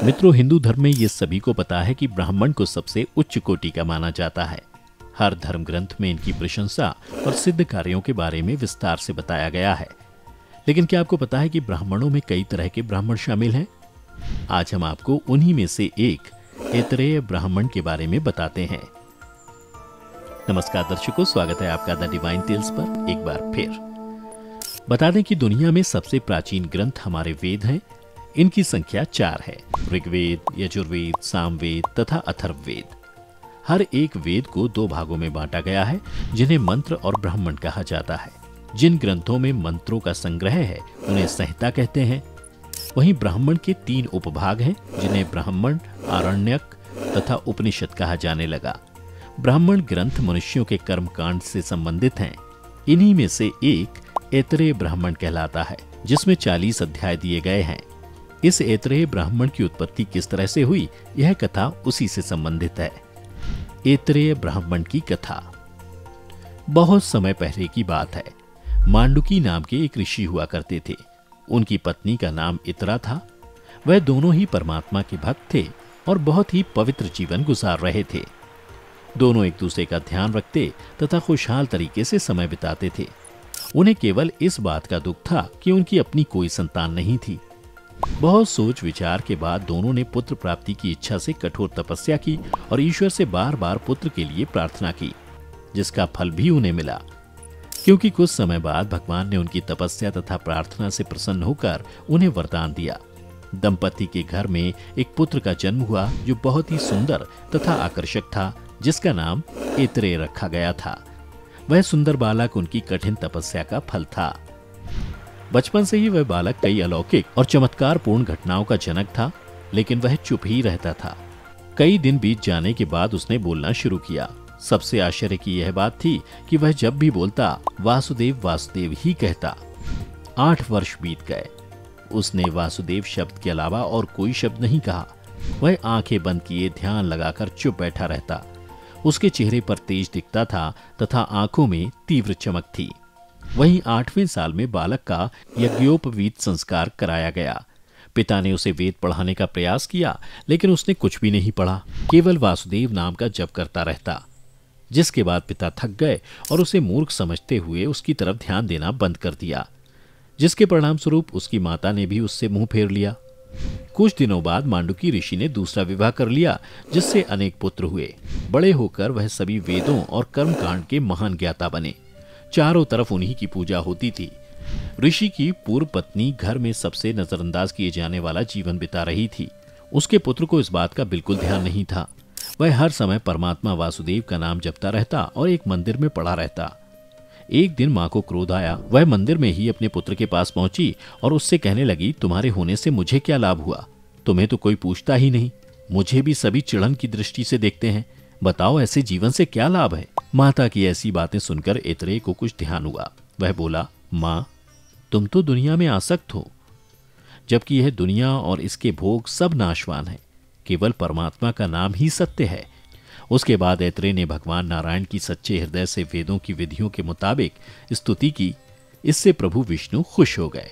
मित्रों, हिंदू धर्म में ये सभी को पता है कि ब्राह्मण को सबसे उच्च कोटि का माना जाता है। हर धर्म ग्रंथ में इनकी प्रशंसा और सिद्ध कार्यों के बारे में विस्तार से बताया गया है। लेकिन क्या आपको पता है कि ब्राह्मणों में कई तरह के ब्राह्मण शामिल हैं? आज हम आपको उन्हीं में से एक ऐतरेय ब्राह्मण के बारे में बताते हैं। नमस्कार दर्शकों, स्वागत है आपका द डिवाइन टेल्स पर एक बार फिर। बता दें कि दुनिया में सबसे प्राचीन ग्रंथ हमारे वेद हैं। इनकी संख्या 4 है: ऋग्वेद, यजुर्वेद, सामवेद तथा अथर्ववेद। हर एक वेद को 2 भागों में बांटा गया है, जिन्हें मंत्र और ब्राह्मण कहा जाता है। जिन ग्रंथों में मंत्रों का संग्रह है उन्हें संहिता कहते हैं। वहीं ब्राह्मण के 3 उपभाग हैं, जिन्हें ब्राह्मण, आरण्यक तथा उपनिषद कहा जाने लगा। ब्राह्मण ग्रंथ मनुष्यों के कर्म कांड से संबंधित हैं। इन्हीं में से एक ऐतरेय ब्राह्मण कहलाता है, जिसमें 40 अध्याय दिए गए हैं। इस ऐतरेय ब्राह्मण की उत्पत्ति किस तरह से हुई, यह कथा उसी से संबंधित है। ऐतरेय ब्राह्मण की कथा बहुत समय पहले की बात है। मांडुकी नाम के एक ऋषि हुआ करते थे। उनकी पत्नी का नाम इतरा था। वह दोनों ही परमात्मा के भक्त थे और बहुत ही पवित्र जीवन गुजार रहे थे। दोनों एक दूसरे का ध्यान रखते तथा खुशहाल तरीके से समय बिताते थे। उन्हें केवल इस बात का दुख था कि उनकी अपनी कोई संतान नहीं थी। बहुत सोच विचार के बाद दोनों ने पुत्र प्राप्ति की इच्छा से कठोर तपस्या की और ईश्वर से बार बार पुत्र के लिए प्रार्थना की, जिसका फल भी उन्हें मिला। क्योंकि कुछ समय बाद भगवान ने उनकी तपस्या तथा प्रार्थना से प्रसन्न होकर उन्हें वरदान दिया। दंपति के घर में एक पुत्र का जन्म हुआ, जो बहुत ही सुंदर तथा आकर्षक था, जिसका नाम ऐतरेय रखा गया था। वह सुंदर बालक उनकी कठिन तपस्या का फल था। बचपन से ही वह बालक कई अलौकिक और चमत्कारपूर्ण घटनाओं का जनक था, लेकिन वह चुप ही रहता था। कई दिन बीत जाने के बाद उसने बोलना शुरू किया। सबसे आश्चर्य की यह बात थी कि वह जब भी बोलता वासुदेव वासुदेव ही कहता। 8 वर्ष बीत गए। उसने वासुदेव शब्द के अलावा और कोई शब्द नहीं कहा। वह आंखें बंद किए ध्यान लगाकर चुप बैठा रहता। उसके चेहरे पर तेज दिखता था तथा आंखों में तीव्र चमक थी। वहीं 8वें साल में बालक का यज्ञोपवीत संस्कार कराया गया। पिता ने उसे वेद पढ़ाने का प्रयास किया, लेकिन उसने कुछ भी नहीं पढ़ा, केवल वासुदेव नाम का जप करता रहता। जिसके बाद पिता थक गए और उसे मूर्ख समझते हुए उसकी तरफ ध्यान देना बंद कर दिया, जिसके परिणाम स्वरूप उसकी माता ने भी उससे मुंह फेर लिया। कुछ दिनों बाद मांडुकी ऋषि ने दूसरा विवाह कर लिया, जिससे अनेक पुत्र हुए। बड़े होकर वह सभी वेदों और कर्मकांड के महान ज्ञाता बने। चारों तरफ उन्हीं की पूजा होती थी। ऋषि की पूर्व पत्नी घर में सबसे नजरअंदाज किए जाने वाला जीवन बिता रही थी। उसके पुत्र को इस बात का बिल्कुल ध्यान नहीं था। वह हर समय परमात्मा वासुदेव का नाम जपता रहता और एक मंदिर में पड़ा रहता। एक दिन माँ को क्रोध आया। वह मंदिर में ही अपने पुत्र के पास पहुंची और उससे कहने लगी, तुम्हारे होने से मुझे क्या लाभ हुआ? तुम्हें तो कोई पूछता ही नहीं। मुझे भी सभी चिढ़न की दृष्टि से देखते हैं। बताओ, ऐसे जीवन से क्या लाभ है? माता की ऐसी बातें सुनकर ऐतरेय को कुछ ध्यान हुआ। वह बोला, माँ, तुम तो दुनिया में आसक्त हो, जबकि यह दुनिया और इसके भोग सब नाशवान है। केवल परमात्मा का नाम ही सत्य है। उसके बाद ऐतरेय ने भगवान नारायण की सच्चे हृदय से वेदों की विधियों के मुताबिक स्तुति की। इससे प्रभु विष्णु खुश हो गए।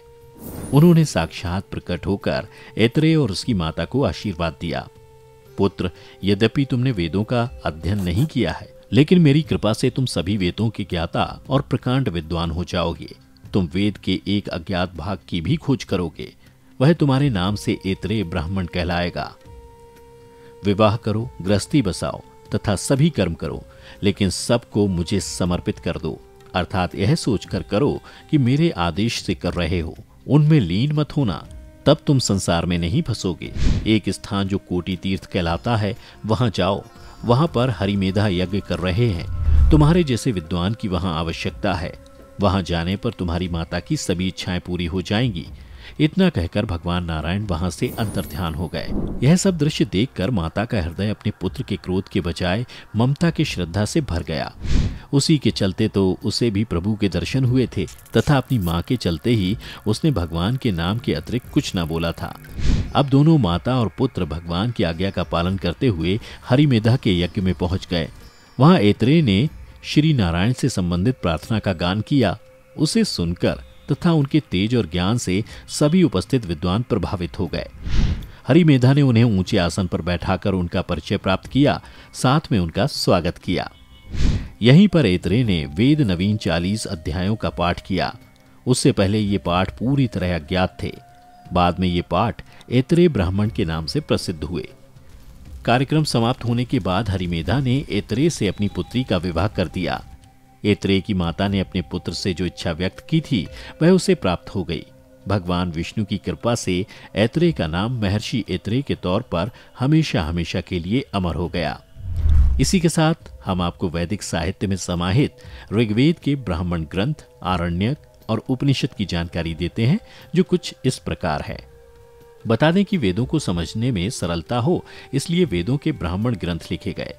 उन्होंने साक्षात प्रकट होकर ऐतरेय और उसकी माता को आशीर्वाद दिया। पुत्र, यद्यपि तुमने वेदों का अध्ययन नहीं किया है, लेकिन मेरी कृपा से तुम सभी वेदों के ज्ञाता और प्रकांड विद्वान हो जाओगे। तुम वेद के एक अज्ञात भाग की भी खोज करोगे। वह तुम्हारे नाम से ऐतरेय ब्राह्मण कहलाएगा। विवाह करो, गृहस्थी बसाओ तथा सभी कर्म करो, लेकिन सबको मुझे समर्पित कर दो। अर्थात यह सोचकर करो कि मेरे आदेश से कर रहे हो। उनमें लीन मत होना, तब तुम संसार में नहीं फंसोगे। एक स्थान जो कोटि तीर्थ कहलाता है, वहां जाओ। वहां पर हरिमेधा यज्ञ कर रहे हैं। तुम्हारे जैसे विद्वान की वहां आवश्यकता है। वहां जाने पर तुम्हारी माता की सभी इच्छाएं पूरी हो जाएंगी। इतना कहकर भगवान नारायण वहां से अंतर्ध्यान हो गए। यह सब दृश्य देखकर माता का हृदय अपने पुत्र के क्रोध के बजाय ममता की श्रद्धा से भर गया। उसी के चलते तो उसे भी प्रभु के दर्शन हुए थे तथा अपनी माँ के चलते ही उसने भगवान के नाम के अतिरिक्त कुछ न बोला था। अब दोनों माता और पुत्र भगवान की आज्ञा का पालन करते हुए हरिमेधा के यज्ञ में पहुंच गए। वहां ऐतरेय ने श्री नारायण से संबंधित प्रार्थना का गान किया। उसे सुनकर तथा उनके तेज और ज्ञान से सभी उपस्थित विद्वान प्रभावित हो गए। हरिमेधा ने उन्हें ऊंचे आसन पर बैठाकर उनका परिचय प्राप्त किया, साथ में उनका स्वागत किया। यहीं पर ऐतरेय ने वेद नवीन 40 अध्यायों का पाठ किया। उससे पहले ये पाठ पूरी तरह अज्ञात थे। बाद में ये पाठ ऐतरेय ब्राह्मण के नाम से प्रसिद्ध हुए। कार्यक्रम समाप्त होने के बाद हरिमेधा ने ऐतरेय से अपनी पुत्री का विवाह कर दिया। ऐतरेय की माता ने अपने पुत्र से जो इच्छा व्यक्त की थी वह उसे प्राप्त हो गई। भगवान विष्णु की कृपा से ऐतरेय का नाम महर्षि ऐतरेय के तौर पर हमेशा हमेशा के लिए अमर हो गया। इसी के साथ हम आपको वैदिक साहित्य में समाहित ऋग्वेद के ब्राह्मण ग्रंथ, आरण्यक और उपनिषद की जानकारी देते हैं, जो कुछ इस प्रकार है। बता दें कि वेदों को समझने में सरलता हो, इसलिए वेदों के ब्राह्मण ग्रंथ लिखे गए।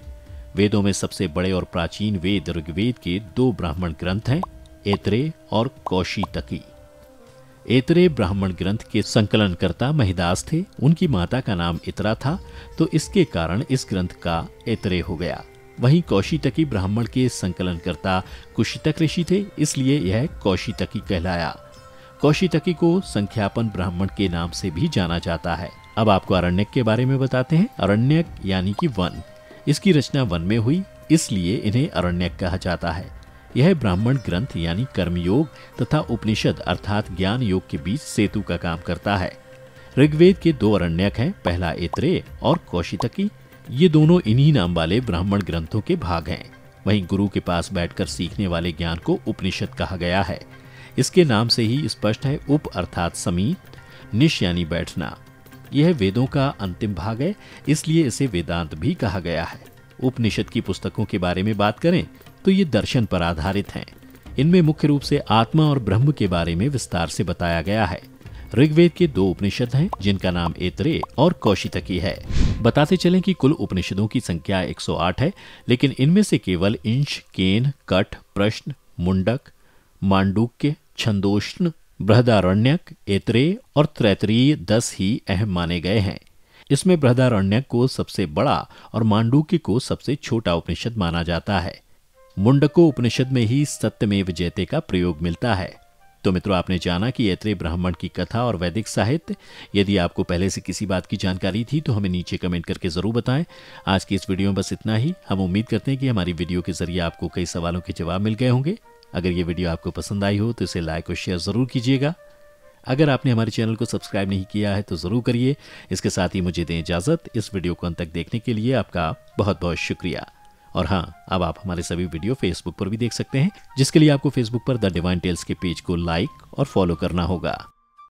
वेदों में सबसे बड़े और प्राचीन वेद ऋग्वेद के 2 ब्राह्मण ग्रंथ हैं, ऐतरेय और कौशितकी। ऐतरेय ब्राह्मण ग्रंथ के संकलनकर्ता महिदास थे। उनकी माता का नाम इतरा था, तो इसके कारण इस ग्रंथ का ऐतरेय हो गया। वहीं कौशितकी ब्राह्मण के संकलनकर्ता कुशितक ऋषि थे, इसलिए यह कौशितकी कहलाया। कौशितकी को संख्यापन ब्राह्मण के नाम से भी जाना जाता है। अब आपको आरण्यक के बारे में बताते हैं। आरण्यक यानी कि वन। इसकी रचना वन में हुई, इसलिए इन्हें आरण्यक कहा जाता है। यह ब्राह्मण ग्रंथ यानी कर्मयोग तथा उपनिषद अर्थात ज्ञान योग के बीच सेतु का काम करता है। ऋग्वेद के 2 आरण्यक हैं, पहला ऐतरेय और कौशितकी। ये दोनों इन्हीं नाम वाले ब्राह्मण ग्रंथों के भाग हैं। वहीं गुरु के पास बैठकर सीखने वाले ज्ञान को उपनिषद कहा गया है। इसके नाम से ही स्पष्ट है, उप अर्थात समीप, निश यानी बैठना। यह वेदों का अंतिम भाग है, इसलिए इसे वेदांत भी कहा गया है। उपनिषद की पुस्तकों के बारे में बात करें तो ये दर्शन पर आधारित हैं। इनमें मुख्य रूप से आत्मा और ब्रह्म के बारे में विस्तार से बताया गया है। ऋग्वेद के 2 उपनिषद हैं, जिनका नाम ऐतरेय और कौशितकी है। बताते चलें कि कुल उपनिषदों की संख्या 108 है, लेकिन इनमें से केवल इंश, केन, कठ, प्रश्न, मुंडक, मांडूक्य, छंदोष्ण, बृहदारण्यक, ऐतरेय और तैत्तिरीय 10 ही अहम माने गए हैं। इसमें बृहदारण्यक को सबसे बड़ा और मांडूक्य को सबसे छोटा उपनिषद माना जाता है। मुंडको उपनिषद में ही सत्यमेव जयते का प्रयोग मिलता है। तो मित्रों, आपने जाना कि ऐतरेय ब्राह्मण की कथा और वैदिक साहित्य। यदि आपको पहले से किसी बात की जानकारी थी तो हमें नीचे कमेंट करके जरूर बताएं। आज की इस वीडियो में बस इतना ही। हम उम्मीद करते हैं कि हमारी वीडियो के जरिए आपको कई सवालों के जवाब मिल गए होंगे। अगर ये वीडियो आपको पसंद आई हो तो इसे लाइक और शेयर जरूर कीजिएगा। अगर आपने हमारे चैनल को सब्सक्राइब नहीं किया है तो जरूर करिए। इसके साथ ही मुझे दें इजाजत। इस वीडियो को अंत तक देखने के लिए आपका बहुत बहुत शुक्रिया। और हाँ, अब आप हमारे सभी वीडियो फेसबुक पर भी देख सकते हैं, जिसके लिए आपको फेसबुक पर द डिवाइन टेल्स के पेज को लाइक और फॉलो करना होगा।